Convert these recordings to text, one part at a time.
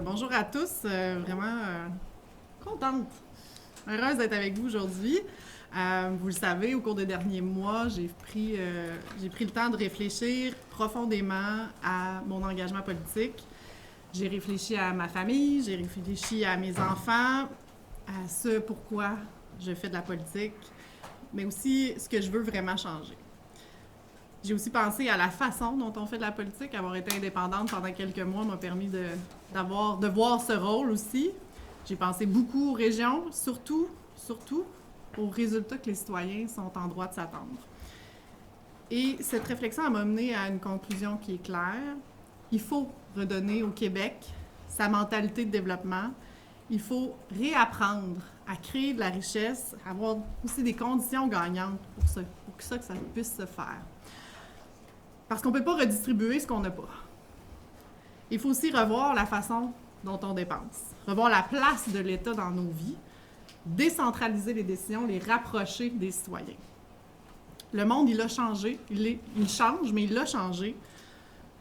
Bonjour à tous, vraiment contente, heureuse d'être avec vous aujourd'hui. Vous le savez, au cours des derniers mois, j'ai pris le temps de réfléchir profondément à mon engagement politique. J'ai réfléchi à ma famille, j'ai réfléchi à mes enfants, à ce pourquoi je fais de la politique, mais aussi ce que je veux vraiment changer. J'ai aussi pensé à la façon dont on fait de la politique. Avoir été indépendante pendant quelques mois m'a permis de voir ce rôle aussi. J'ai pensé beaucoup aux régions, surtout aux résultats que les citoyens sont en droit de s'attendre. Et cette réflexion m'a mené à une conclusion qui est claire. Il faut redonner au Québec sa mentalité de développement. Il faut réapprendre à créer de la richesse, avoir aussi des conditions gagnantes pour que ça puisse se faire. Parce qu'on ne peut pas redistribuer ce qu'on n'a pas. Il faut aussi revoir la façon dont on dépense, revoir la place de l'État dans nos vies, décentraliser les décisions, les rapprocher des citoyens. Le monde, il a changé. Il change, mais il a changé.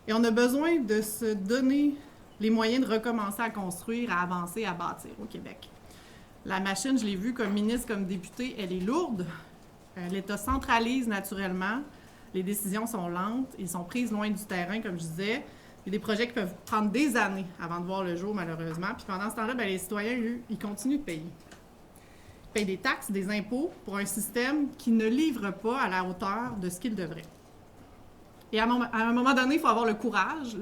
Et on a besoin de se donner les moyens de recommencer à construire, à avancer, à bâtir au Québec. La machine, je l'ai vue comme ministre, comme députée, elle est lourde. L'État centralise naturellement. Les décisions sont lentes, ils sont prises loin du terrain, comme je disais. Il y a des projets qui peuvent prendre des années avant de voir le jour, malheureusement. Puis pendant ce temps-là, les citoyens, eux, ils continuent de payer. Ils payent des taxes, des impôts pour un système qui ne livre pas à la hauteur de ce qu'il devrait. Et à un moment donné, il faut avoir le courage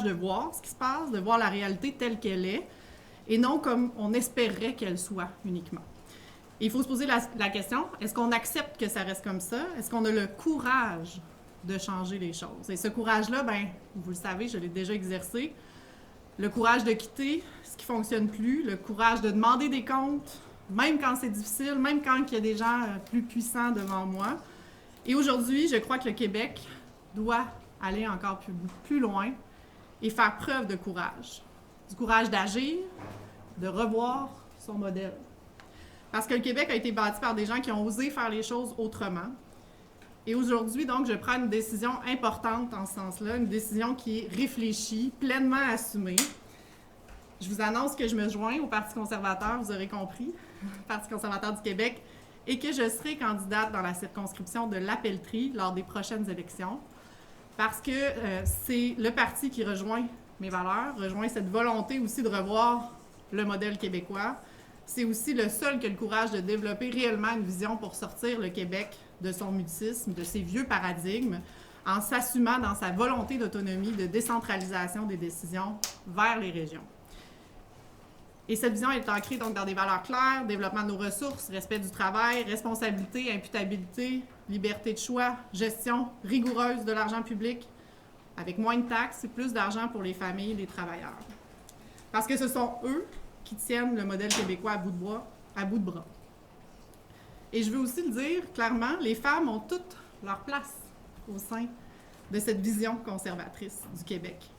de voir ce qui se passe, de voir la réalité telle qu'elle est, et non comme on espérait qu'elle soit uniquement. Et il faut se poser la question, est-ce qu'on accepte que ça reste comme ça? Est-ce qu'on a le courage de changer les choses? Et ce courage-là, vous le savez, je l'ai déjà exercé. Le courage de quitter ce qui ne fonctionne plus, le courage de demander des comptes, même quand c'est difficile, même quand il y a des gens plus puissants devant moi. Et aujourd'hui, je crois que le Québec doit aller encore plus loin et faire preuve de courage. Du courage d'agir, de revoir son modèle. Parce que le Québec a été bâti par des gens qui ont osé faire les choses autrement. Et aujourd'hui, donc, je prends une décision importante en ce sens-là, une décision qui est réfléchie, pleinement assumée. Je vous annonce que je me joins au Parti conservateur, vous aurez compris, Parti conservateur du Québec, et que je serai candidate dans la circonscription de La Pelletrie lors des prochaines élections, parce que c'est le parti qui rejoint mes valeurs, rejoint cette volonté aussi de revoir le modèle québécois. C'est aussi le seul qui a le courage de développer réellement une vision pour sortir le Québec de son mutisme, de ses vieux paradigmes, en s'assumant dans sa volonté d'autonomie, de décentralisation des décisions vers les régions. Et cette vision est ancrée donc dans des valeurs claires, développement de nos ressources, respect du travail, responsabilité, imputabilité, liberté de choix, gestion rigoureuse de l'argent public, avec moins de taxes et plus d'argent pour les familles et les travailleurs. Parce que ce sont eux qui tiennent le modèle québécois à bout de bras. Et je veux aussi le dire clairement, les femmes ont toute leur place au sein de cette vision conservatrice du Québec.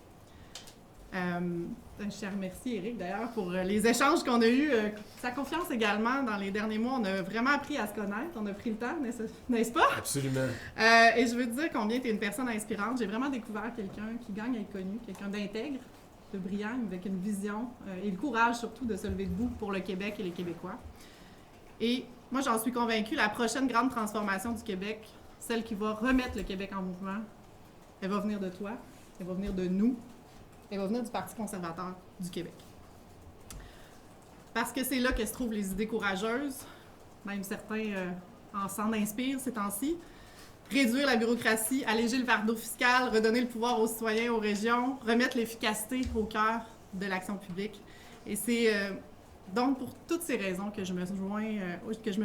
Je remercie Éric d'ailleurs pour les échanges qu'on a eus, sa confiance également dans les derniers mois. On a vraiment appris à se connaître, on a pris le temps, n'est-ce pas? Absolument. Et je veux te dire combien tu es une personne inspirante. J'ai vraiment découvert quelqu'un qui gagne à être connu, quelqu'un d'intègre, de brillant, avec une vision et le courage surtout de se lever debout pour le Québec et les Québécois. Et moi, j'en suis convaincue, la prochaine grande transformation du Québec, celle qui va remettre le Québec en mouvement, elle va venir de toi, elle va venir de nous, elle va venir du Parti conservateur du Québec. Parce que c'est là que se trouvent les idées courageuses, même certains s'en inspirent ces temps-ci. Réduire la bureaucratie, alléger le fardeau fiscal, redonner le pouvoir aux citoyens, aux régions, remettre l'efficacité au cœur de l'action publique. Et c'est donc pour toutes ces raisons que je me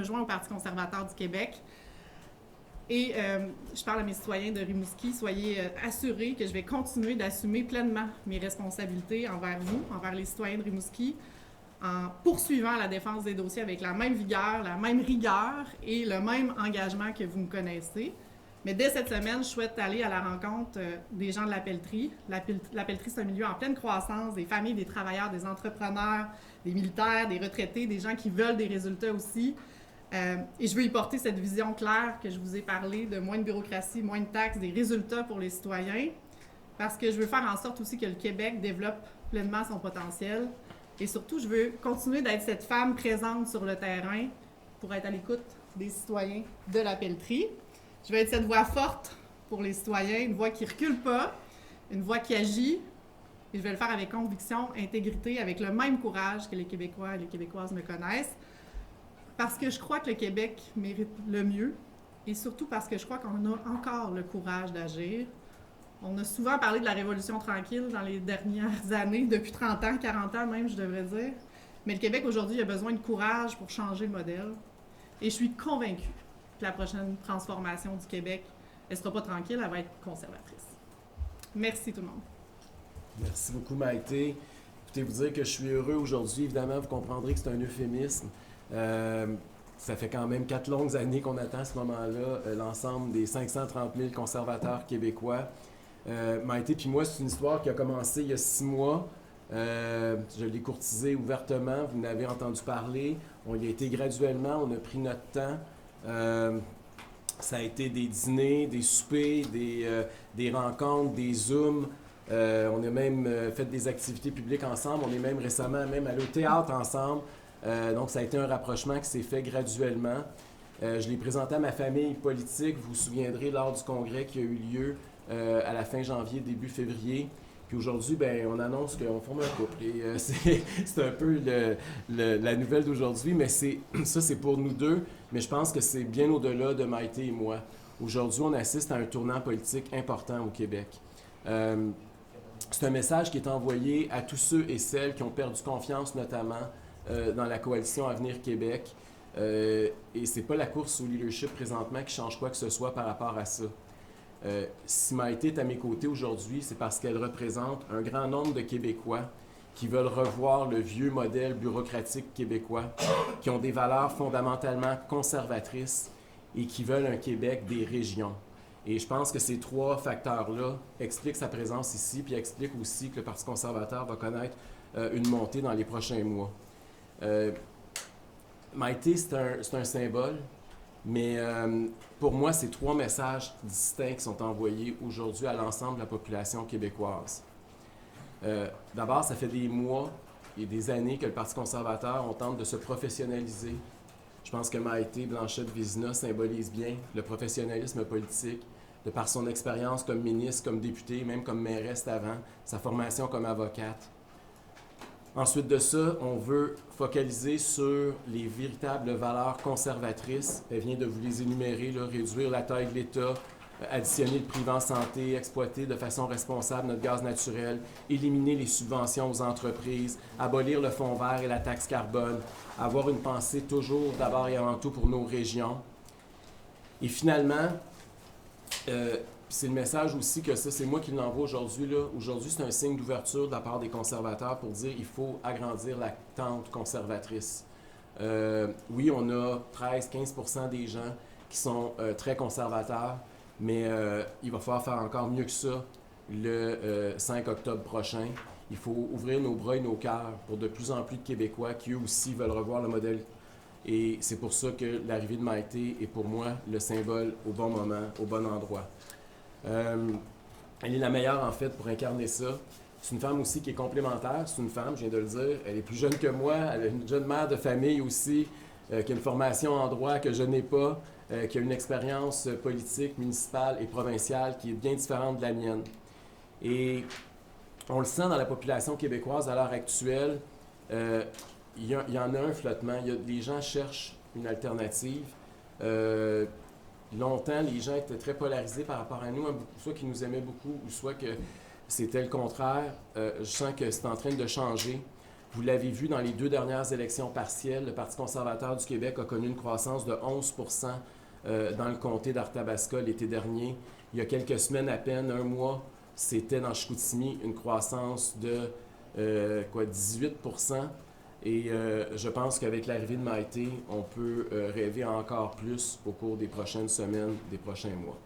joins au Parti conservateur du Québec. Et je parle à mes citoyens de Rimouski, soyez assurés que je vais continuer d'assumer pleinement mes responsabilités envers vous, envers les citoyens de Rimouski, en poursuivant la défense des dossiers avec la même vigueur, la même rigueur et le même engagement que vous me connaissez. Mais dès cette semaine, je souhaite aller à la rencontre des gens de la Pelletrie. La Pelletrie, c'est un milieu en pleine croissance, des familles, des travailleurs, des entrepreneurs, des militaires, des retraités, des gens qui veulent des résultats aussi. Et je veux y porter cette vision claire que je vous ai parlé de moins de bureaucratie, moins de taxes, des résultats pour les citoyens, parce que je veux faire en sorte aussi que le Québec développe pleinement son potentiel. Et surtout, je veux continuer d'être cette femme présente sur le terrain pour être à l'écoute des citoyens de la pelleterie. Je veux être cette voix forte pour les citoyens, une voix qui ne recule pas, une voix qui agit. Et je vais le faire avec conviction, intégrité, avec le même courage que les Québécois et les Québécoises me connaissent. Parce que je crois que le Québec mérite le mieux. Et surtout parce que je crois qu'on a encore le courage d'agir. On a souvent parlé de la Révolution tranquille dans les dernières années, depuis 30 ans, 40 ans même, je devrais dire. Mais le Québec, aujourd'hui, a besoin de courage pour changer le modèle. Et je suis convaincue que la prochaine transformation du Québec, elle ne sera pas tranquille, elle va être conservatrice. Merci tout le monde. Merci beaucoup, Maïté. Écoutez, vous dire que je suis heureux aujourd'hui. Évidemment, vous comprendrez que c'est un euphémisme. Ça fait quand même 4 longues années qu'on attend à ce moment-là l'ensemble des 530 000 conservateurs québécois. Maïté puis moi, c'est une histoire qui a commencé il y a 6 mois. Je l'ai courtisé ouvertement, vous en avez entendu parler. On y a été graduellement, on a pris notre temps. Ça a été des dîners, des soupers, des rencontres, des Zooms. On a même fait des activités publiques ensemble. On est même récemment allé au théâtre ensemble. Donc, ça a été un rapprochement qui s'est fait graduellement. Je l'ai présenté à ma famille politique. Vous vous souviendrez lors du congrès qui a eu lieu à la fin janvier, début février. Puis aujourd'hui, ben, on annonce qu'on forme un couple. Et c'est un peu la nouvelle d'aujourd'hui, mais ça, c'est pour nous deux. Mais je pense que c'est bien au-delà de Maïté et moi. Aujourd'hui, on assiste à un tournant politique important au Québec. C'est un message qui est envoyé à tous ceux et celles qui ont perdu confiance, notamment dans la coalition Avenir Québec. Et c'est pas la course au leadership présentement qui change quoi que ce soit par rapport à ça. Si Maïté est à mes côtés aujourd'hui, c'est parce qu'elle représente un grand nombre de Québécois qui veulent revoir le vieux modèle bureaucratique québécois, qui ont des valeurs fondamentalement conservatrices et qui veulent un Québec des régions. Et je pense que ces 3 facteurs-là expliquent sa présence ici, puis expliquent aussi que le Parti conservateur va connaître une montée dans les prochains mois. Maïté, c'est un symbole. Mais pour moi, c'est 3 messages distincts qui sont envoyés aujourd'hui à l'ensemble de la population québécoise. D'abord, ça fait des mois et des années que le Parti conservateur, on tente de se professionnaliser. Je pense que Maïté Blanchette-Vézina symbolise bien le professionnalisme politique, de par son expérience comme ministre, comme députée, même comme mairesse avant, sa formation comme avocate. Ensuite de ça, on veut focaliser sur les véritables valeurs conservatrices. Elle vient de vous les énumérer, là, réduire la taille de l'État, additionner le privé en santé, exploiter de façon responsable notre gaz naturel, éliminer les subventions aux entreprises, abolir le fonds vert et la taxe carbone, avoir une pensée toujours d'abord et avant tout pour nos régions. Et finalement, c'est le message aussi que ça, c'est moi qui l'envoie aujourd'hui. Aujourd'hui, c'est un signe d'ouverture de la part des conservateurs pour dire qu'il faut agrandir la tente conservatrice. Oui, on a 13-15% des gens qui sont très conservateurs, mais il va falloir faire encore mieux que ça le 5 octobre prochain. Il faut ouvrir nos bras et nos cœurs pour de plus en plus de Québécois qui, eux aussi, veulent revoir le modèle. Et c'est pour ça que l'arrivée de Maïté est pour moi le symbole au bon moment, au bon endroit. Elle est la meilleure, en fait, pour incarner ça. C'est une femme aussi qui est complémentaire. C'est une femme, je viens de le dire. Elle est plus jeune que moi. Elle est une jeune mère de famille aussi, qui a une formation en droit que je n'ai pas, qui a une expérience politique, municipale et provinciale qui est bien différente de la mienne. Et on le sent dans la population québécoise à l'heure actuelle. Il y en a un flottement. Les gens cherchent une alternative. Longtemps, les gens étaient très polarisés par rapport à nous, soit qu'ils nous aimaient beaucoup, ou soit que c'était le contraire. Je sens que c'est en train de changer. Vous l'avez vu dans les 2 dernières élections partielles, le Parti conservateur du Québec a connu une croissance de 11% dans le comté d'Arthabasca l'été dernier. Il y a quelques semaines à peine, 1 mois, c'était dans Chicoutimi une croissance de 18%. Et je pense qu'avec l'arrivée de Maïté, on peut rêver encore plus au cours des prochaines semaines, des prochains mois.